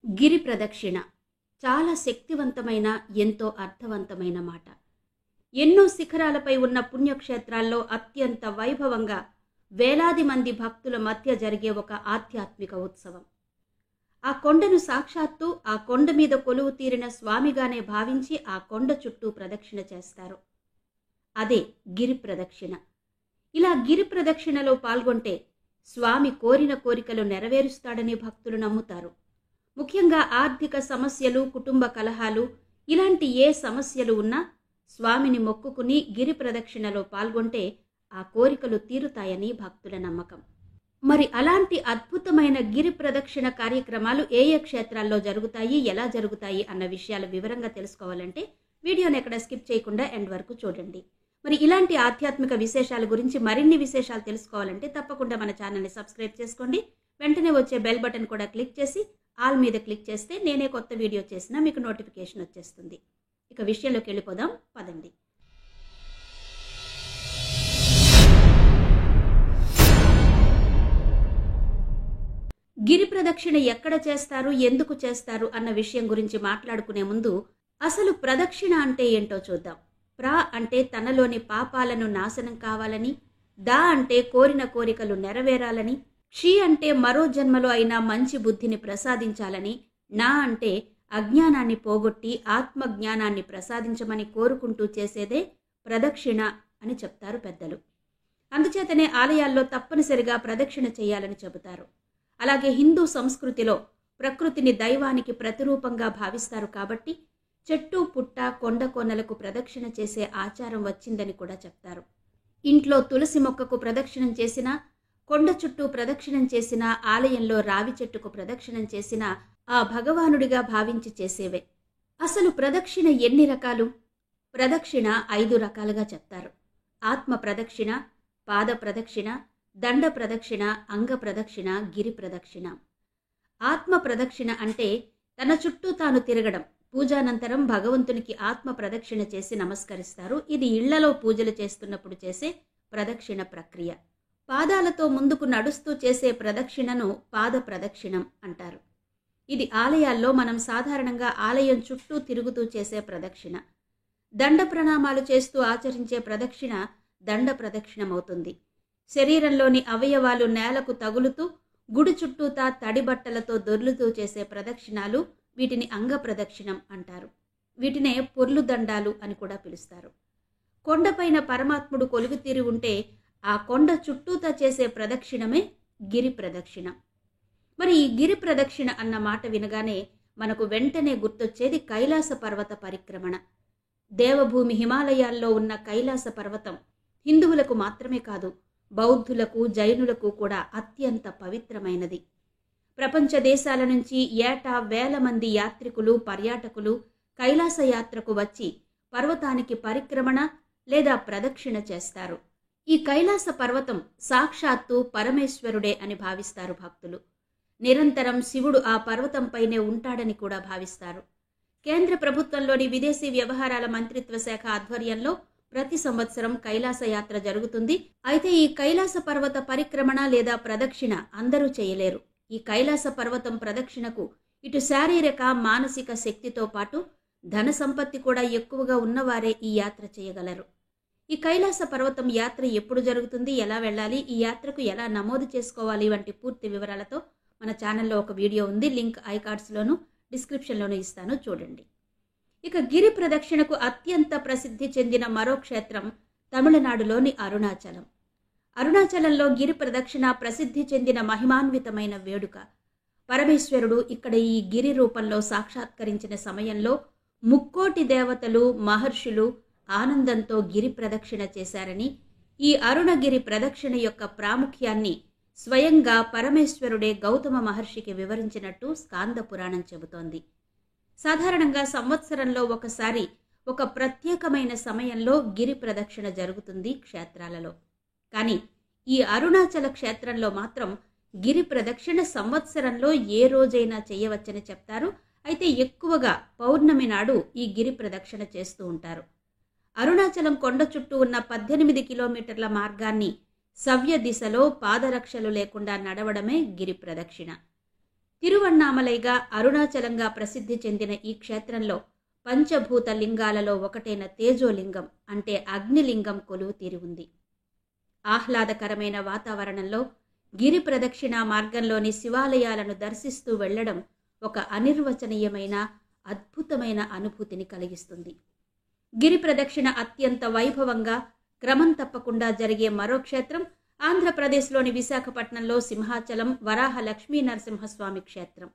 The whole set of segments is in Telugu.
గిరి ప్రదక్షిణ చాలా శక్తివంతమైన, ఎంతో అర్థవంతమైన మాట. ఎన్నో శిఖరాలపై ఉన్న పుణ్యక్షేత్రాల్లో అత్యంత వైభవంగా వేలాది మంది భక్తుల మధ్య జరిగే ఒక ఆధ్యాత్మిక ఉత్సవం. ఆ కొండను సాక్షాత్తు ఆ కొండ మీద కొలువు తీరిన స్వామిగానే భావించి ఆ కొండ చుట్టూ ప్రదక్షిణ చేస్తారు. అదే గిరి ప్రదక్షిణ. ఇలా గిరి ప్రదక్షిణలో పాల్గొంటే స్వామి కోరిన కోరికలు నెరవేరుస్తాడని భక్తులు నమ్ముతారు. ముఖ్యంగా ఆర్థిక సమస్యలు, కుటుంబ కలహాలు, ఇలాంటి ఏ సమస్యలు ఉన్నా స్వామిని మొక్కుకుని గిరి ప్రదక్షిణలో పాల్గొంటే ఆ కోరికలు తీరుతాయని భక్తుల నమ్మకం. మరి అలాంటి అద్భుతమైన గిరి ప్రదక్షిణ కార్యక్రమాలు ఏ ఏ క్షేత్రాల్లో జరుగుతాయి, ఎలా జరుగుతాయి అన్న విషయాలు వివరంగా తెలుసుకోవాలంటే వీడియోని ఎక్కడ స్కిప్ చేయకుండా ఎండ్ వరకు చూడండి. మరి ఇలాంటి ఆధ్యాత్మిక విశేషాల గురించి మరిన్ని విశేషాలు తెలుసుకోవాలంటే తప్పకుండా మన ఛానల్ని సబ్స్క్రైబ్ చేసుకోండి. వెంటనే వచ్చే బెల్ బటన్ కూడా క్లిక్ చేసి ఆల్ మీద క్లిక్ చేస్తే నేనే కొత్త వీడియో చేసినా మీకు నోటిఫికేషన్ వచ్చేస్తుంది. ఇక విషయంలోకి వెళ్ళిపోదాం పదండి. గిరి ప్రదక్షిణ ఎక్కడ చేస్తారు, ఎందుకు చేస్తారు అన్న విషయం గురించి మాట్లాడుకునే ముందు అసలు ప్రదక్షిణ అంటే ఏంటో చూద్దాం. ప్ర అంటే తనలోని పాపాలను నాశనం కావాలని, దా అంటే కోరిన కోరికలు నెరవేరాలని, క్షి అంటే మరో జన్మలో అయినా మంచి బుద్ధిని ప్రసాదించాలని, నా అంటే అజ్ఞానాన్ని పోగొట్టి ఆత్మజ్ఞానాన్ని ప్రసాదించమని కోరుకుంటూ చేసేదే ప్రదక్షిణ అని చెప్తారు పెద్దలు. అందుచేతనే ఆలయాల్లో తప్పనిసరిగా ప్రదక్షిణ చేయాలని చెబుతారు. అలాగే హిందూ సంస్కృతిలో ప్రకృతిని దైవానికి ప్రతిరూపంగా భావిస్తారు కాబట్టి చెట్టు పుట్ట కొండ కొనలకు ప్రదక్షిణ చేసే ఆచారం వచ్చిందని కూడా చెప్తారు. ఇంట్లో తులసి మొక్కకు ప్రదక్షిణం చేసినా, కొండ చుట్టూ ప్రదక్షిణం చేసినా, ఆలయంలో రావి చెట్టుకు ప్రదక్షిణం చేసినా ఆ భగవానుడిగా భావించి చేసేవే. అసలు ప్రదక్షిణ ఎన్ని రకాలు? ప్రదక్షిణ 5 రకాలుగా చెప్తారు. ఆత్మ ప్రదక్షిణ, పాద ప్రదక్షిణ, దండ ప్రదక్షిణ, అంగ ప్రదక్షిణ, గిరి ప్రదక్షిణ. ఆత్మ ప్రదక్షిణ అంటే తన చుట్టూ తాను తిరగడం. పూజానంతరం భగవంతునికి ఆత్మ ప్రదక్షిణ చేసి నమస్కరిస్తారు. ఇది ఇళ్లలో పూజలు చేస్తున్నప్పుడు చేసే ప్రదక్షిణ ప్రక్రియ. పాదాలతో ముందుకు నడుస్తూ చేసే ప్రదక్షిణను పాద ప్రదక్షిణం అంటారు. ఇది ఆలయాల్లో మనం సాధారణంగా ఆలయం చుట్టూ తిరుగుతూ చేసే ప్రదక్షిణ. దండ ప్రణామాలు చేస్తూ ఆచరించే ప్రదక్షిణ దండ ప్రదక్షిణమవుతుంది. శరీరంలోని అవయవాలు నేలకు తగులుతూ గుడి చుట్టూతా తడి బట్టలతో దొర్లుతూ చేసే ప్రదక్షిణాలు, వీటిని అంగ ప్రదక్షిణం అంటారు. వీటినే పొర్లు దండాలు అని కూడా పిలుస్తారు. కొండపైన పరమాత్ముడు కొలువుతీరి ఉంటే ఆ కొండ చుట్టూతా చేసే ప్రదక్షిణమే గిరి ప్రదక్షిణ. మరి ఈ గిరి ప్రదక్షిణ అన్న మాట వినగానే మనకు వెంటనే గుర్తొచ్చేది కైలాస పర్వత పరిక్రమణ. దేవభూమి హిమాలయాల్లో ఉన్న కైలాస పర్వతం హిందువులకు మాత్రమే కాదు, బౌద్ధులకు, జైనులకు కూడా అత్యంత పవిత్రమైనది. ప్రపంచ దేశాల నుంచి ఏటా వేల మంది యాత్రికులు, పర్యాటకులు కైలాస యాత్రకు వచ్చి పర్వతానికి పరిక్రమణ లేదా ప్రదక్షిణ చేస్తారు. ఈ కైలాస పర్వతం సాక్షాత్తు పరమేశ్వరుడే అని భావిస్తారు భక్తులు. నిరంతరం శివుడు ఆ పర్వతంపైనే ఉంటాడని కూడా భావిస్తారు. కేంద్ర ప్రభుత్వంలోని విదేశీ వ్యవహారాల మంత్రిత్వ శాఖ ఆధ్వర్యంలో ప్రతి సంవత్సరం కైలాస యాత్ర జరుగుతుంది. అయితే ఈ కైలాస పర్వత పరిక్రమణ లేదా ప్రదక్షిణ అందరూ చేయలేరు. ఈ కైలాస పర్వతం ప్రదక్షిణకు ఇటు శారీరక, మానసిక శక్తితో పాటు ధన సంపత్తి కూడా ఎక్కువగా ఉన్నవారే ఈ యాత్ర చేయగలరు. ఈ కైలాస పర్వతం యాత్ర ఎప్పుడు జరుగుతుంది, ఎలా వెళ్ళాలి, ఈ యాత్రకు ఎలా నమోదు చేసుకోవాలి వంటి పూర్తి వివరాలతో మన ఛానల్లో ఒక వీడియో ఉంది. లింక్ ఐకార్డ్స్లోను డిస్క్రిప్షన్లోనూ ఇస్తాను, చూడండి. ఇక గిరి ప్రదక్షిణకు అత్యంత ప్రసిద్ధి చెందిన మరో క్షేత్రం తమిళనాడులోని అరుణాచలం. అరుణాచలంలో గిరి ప్రదక్షిణ ప్రసిద్ధి చెందిన మహిమాన్వితమైన వేడుక. పరమేశ్వరుడు ఇక్కడ ఈ గిరి రూపంలో సాక్షాత్కరించిన సమయంలో ముక్కోటి దేవతలు, మహర్షులు ఆనందంతో గిరి ప్రదక్షిణ చేశారని, ఈ అరుణగిరి ప్రదక్షిణ యొక్క ప్రాముఖ్యాన్ని స్వయంగా పరమేశ్వరుడే గౌతమ మహర్షికి వివరించినట్టు స్కాంద పురాణం చెబుతోంది. సాధారణంగా సంవత్సరంలో ఒకసారి ఒక ప్రత్యేకమైన సమయంలో గిరి ప్రదక్షిణ జరుగుతుంది క్షేత్రాలలో. కానీ ఈ అరుణాచల క్షేత్రంలో మాత్రం గిరి ప్రదక్షిణ సంవత్సరంలో ఏ రోజైనా చేయవచ్చని చెప్తారు. అయితే ఎక్కువగా పౌర్ణమి నాడు ఈ గిరి ప్రదక్షిణ చేస్తూ ఉంటారు. అరుణాచలం కొండ చుట్టూ ఉన్న 18 కిలోమీటర్ల మార్గాన్ని సవ్య దిశలో పాదరక్షలు లేకుండా నడవడమే గిరి ప్రదక్షిణ. తిరువన్నామలైగా అరుణాచలంగా ప్రసిద్ధి చెందిన ఈ క్షేత్రంలో పంచభూత లింగాలలో ఒకటైన తేజోలింగం అంటే అగ్నిలింగం కొలువు తీరి ఉంది. ఆహ్లాదకరమైన వాతావరణంలో గిరి ప్రదక్షిణ మార్గంలోని శివాలయాలను దర్శిస్తూ వెళ్లడం ఒక అనిర్వచనీయమైన అద్భుతమైన అనుభూతిని కలిగిస్తుంది. గిరి ప్రదక్షిణ అత్యంత వైభవంగా క్రమం తప్పకుండా జరిగే మరో క్షేత్రం ఆంధ్రప్రదేశ్లోని విశాఖపట్నంలో సింహాచలం వరాహ లక్ష్మీ నరసింహస్వామి క్షేత్రం.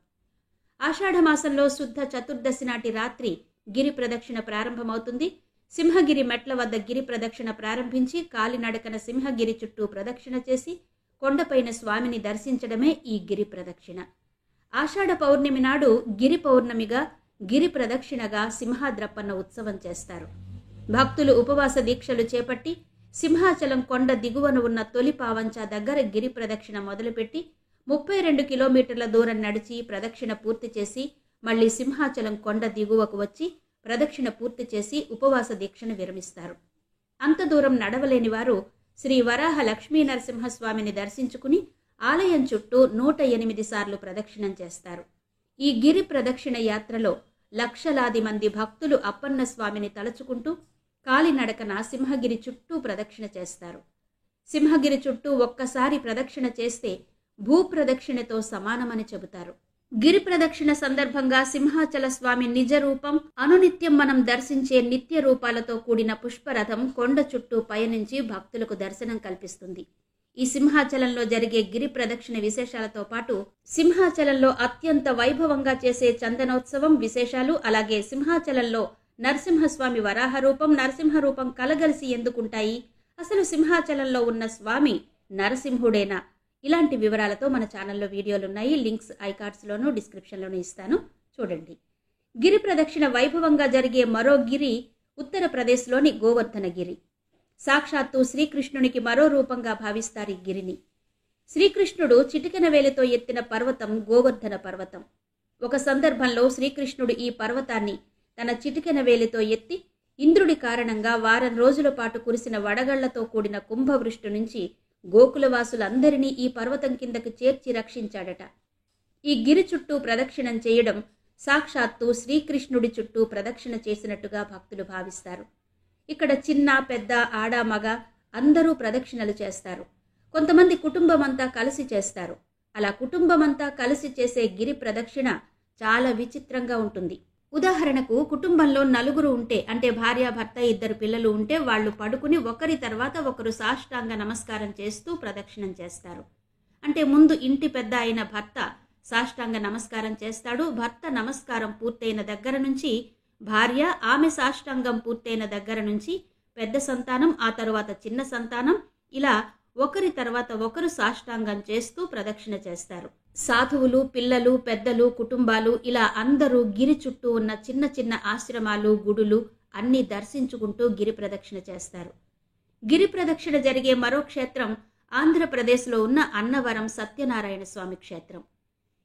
ఆషాఢమాసంలో శుద్ధ చతుర్దశి నాటి రాత్రి గిరి ప్రదక్షిణ ప్రారంభమవుతుంది. సింహగిరి మెట్ల వద్ద గిరి ప్రదక్షిణ ప్రారంభించి కాలినడకన సింహగిరి చుట్టూ ప్రదక్షిణ చేసి కొండపైన స్వామిని దర్శించడమే ఈ గిరి ప్రదక్షిణ. ఆషాఢ పౌర్ణమి నాడు గిరి పౌర్ణమిగా గిరి ప్రదక్షిణగా సింహాద్రప్పన్న ఉత్సవం చేస్తారు. భక్తులు ఉపవాస దీక్షలు చేపట్టి సింహాచలం కొండ దిగువన ఉన్న తొలి పావంచ దగ్గర గిరి ప్రదక్షిణ మొదలుపెట్టి 32 కిలోమీటర్ల దూరం నడిచి ప్రదక్షిణ పూర్తి చేసి మళ్లీ సింహాచలం కొండ దిగువకు వచ్చి ప్రదక్షిణ పూర్తి చేసి ఉపవాస దీక్షను విరమిస్తారు. అంత దూరం నడవలేని వారు శ్రీ వరాహ లక్ష్మీ నరసింహస్వామిని దర్శించుకుని ఆలయం చుట్టూ 108 సార్లు ప్రదక్షిణం చేస్తారు. ఈ గిరి ప్రదక్షిణ యాత్రలో లక్షలాది మంది భక్తులు అప్పన్న స్వామిని తలుచుకుంటూ కాలినడకన సింహగిరి చుట్టూ ప్రదక్షిణ చేస్తారు. సింహగిరి చుట్టూ ఒక్కసారి ప్రదక్షిణ చేస్తే భూప్రదక్షిణతో సమానమని చెబుతారు. గిరి ప్రదక్షిణ సందర్భంగా సింహాచల స్వామి నిజ రూపం, అనునిత్యం మనం దర్శించే నిత్య రూపాలతో కూడిన పుష్పరథం కొండ చుట్టూ పయనించి భక్తులకు దర్శనం కల్పిస్తుంది. ఈ సింహాచలంలో జరిగే గిరి ప్రదక్షిణ విశేషాలతో పాటు సింహాచలంలో అత్యంత వైభవంగా చేసే చందనోత్సవం విశేషాలు, అలాగే సింహాచలంలో నరసింహస్వామి వరాహ రూపం, నరసింహ రూపం కలగలిసి ఎందుకుంటాయి, అసలు సింహాచలంలో ఉన్న స్వామి నరసింహుడేనా, ఇలాంటి వివరాలతో మన ఛానల్లో వీడియోలున్నాయి. లింక్స్ ఐకార్డ్స్లోనూ డిస్క్రిప్షన్లోనూ ఇస్తాను, చూడండి. గిరి ప్రదక్షిణ వైభవంగా జరిగే మరో గిరి ఉత్తరప్రదేశ్లోని గోవర్ధనగిరి. సాక్షాత్తు శ్రీకృష్ణునికి మరో రూపంగా భావిస్తారు ఈ గిరిని. శ్రీకృష్ణుడు చిటికెన వేలితో ఎత్తిన పర్వతం గోవర్ధన పర్వతం. ఒక సందర్భంలో శ్రీకృష్ణుడు ఈ పర్వతాన్ని తన చిటికెన వేలితో ఎత్తి ఇంద్రుడి కారణంగా వారం రోజుల పాటు కురిసిన వడగళ్లతో కూడిన కుంభవృష్టి నుంచి గోకులవాసులందరినీ ఈ పర్వతం కిందకు చేర్చి రక్షించాడట. ఈ గిరి చుట్టూ ప్రదక్షిణం చేయడం సాక్షాత్తు శ్రీకృష్ణుడి చుట్టూ ప్రదక్షిణ చేసినట్టుగా భక్తులు భావిస్తారు. ఇక్కడ చిన్న పెద్ద ఆడ మగ అందరూ ప్రదక్షిణలు చేస్తారు. కొంతమంది కుటుంబమంతా కలిసి చేస్తారు. అలా కుటుంబమంతా కలిసి చేసే గిరి ప్రదక్షిణ చాలా విచిత్రంగా ఉంటుంది. ఉదాహరణకు కుటుంబంలో నలుగురు ఉంటే, అంటే భార్యాభర్త 2 పిల్లలు ఉంటే వాళ్ళు పడుకుని ఒకరి తర్వాత ఒకరు సాష్టాంగ నమస్కారం చేస్తూ ప్రదక్షిణం చేస్తారు. అంటే ముందు ఇంటి పెద్ద అయిన భర్త సాష్టాంగ నమస్కారం చేస్తాడు. భర్త నమస్కారం పూర్తయిన దగ్గర నుంచి భార్య, ఆమె సాష్టాంగం పూర్తయిన దగ్గర నుంచి పెద్ద సంతానం, ఆ తరువాత చిన్న సంతానం, ఇలా ఒకరి తర్వాత ఒకరు సాష్టాంగం చేస్తూ ప్రదక్షిణ చేస్తారు. సాధువులు, పిల్లలు, పెద్దలు, కుటుంబాలు ఇలా అందరూ గిరి చుట్టూ ఉన్న చిన్న చిన్న ఆశ్రమాలు, గుడులు అన్నీ దర్శించుకుంటూ గిరి ప్రదక్షిణ చేస్తారు. గిరి ప్రదక్షిణ జరిగే మరో క్షేత్రం ఆంధ్రప్రదేశ్లో ఉన్న అన్నవరం సత్యనారాయణ స్వామి క్షేత్రం.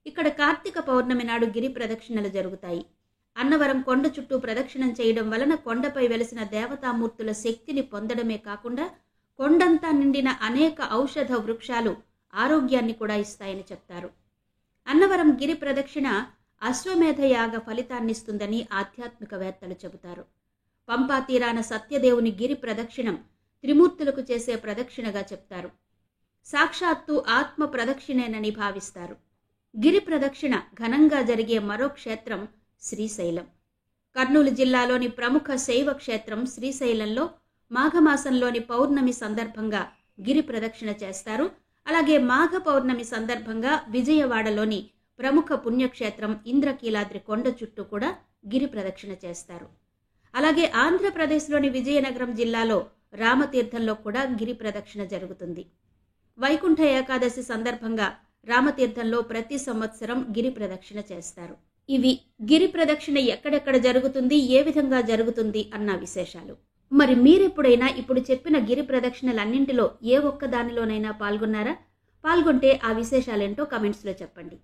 ఇక్కడ కార్తీక పౌర్ణమి నాడు గిరి ప్రదక్షిణలు జరుగుతాయి. అన్నవరం కొండ చుట్టూ ప్రదక్షిణం చేయడం వలన కొండపై వెలిసిన దేవతామూర్తుల శక్తిని పొందడమే కాకుండా కొండంతా నిండిన అనేక ఔషధ వృక్షాలు ఆరోగ్యాన్ని కూడా ఇస్తాయని చెప్తారు. అన్నవరం గిరి ప్రదక్షిణ అశ్వమేధ యాగ ఫలితాన్నిస్తుందని ఆధ్యాత్మికవేత్తలు చెబుతారు. పంపా తీరాన సత్యదేవుని గిరి ప్రదక్షిణం త్రిమూర్తులకు చేసే ప్రదక్షిణగా చెప్తారు. సాక్షాత్తు ఆత్మ ప్రదక్షిణేనని భావిస్తారు. గిరి ప్రదక్షిణ ఘనంగా జరిగే మరో క్షేత్రం శ్రీశైలం. కర్నూలు జిల్లాలోని ప్రముఖ శైవ క్షేత్రం శ్రీశైలంలో మాఘమాసంలోని పౌర్ణమి సందర్భంగా గిరి ప్రదక్షిణ చేస్తారు. అలాగే మాఘ పౌర్ణమి సందర్భంగా విజయవాడలోని ప్రముఖ పుణ్యక్షేత్రం ఇంద్రకీలాద్రి కొండ చుట్టూ కూడా గిరి ప్రదక్షిణ చేస్తారు. అలాగే ఆంధ్రప్రదేశ్లోని విజయనగరం జిల్లాలో రామతీర్థంలో కూడా గిరి ప్రదక్షిణ జరుగుతుంది. వైకుంఠ ఏకాదశి సందర్భంగా రామతీర్థంలో ప్రతి సంవత్సరం గిరి ప్రదక్షిణ చేస్తారు. ఇవి గిరి ప్రదక్షిణ ఎక్కడెక్కడ జరుగుతుంది, ఏ విధంగా జరుగుతుంది అన్న విశేషాలు. మరి మీరెప్పుడైనా ఇప్పుడు చెప్పిన గిరి ప్రదక్షిణలన్నింటిలో ఏ ఒక్క దానిలోనైనా పాల్గొన్నారా? పాల్గొంటే ఆ విశేషాలేంటో కమెంట్స్లో చెప్పండి.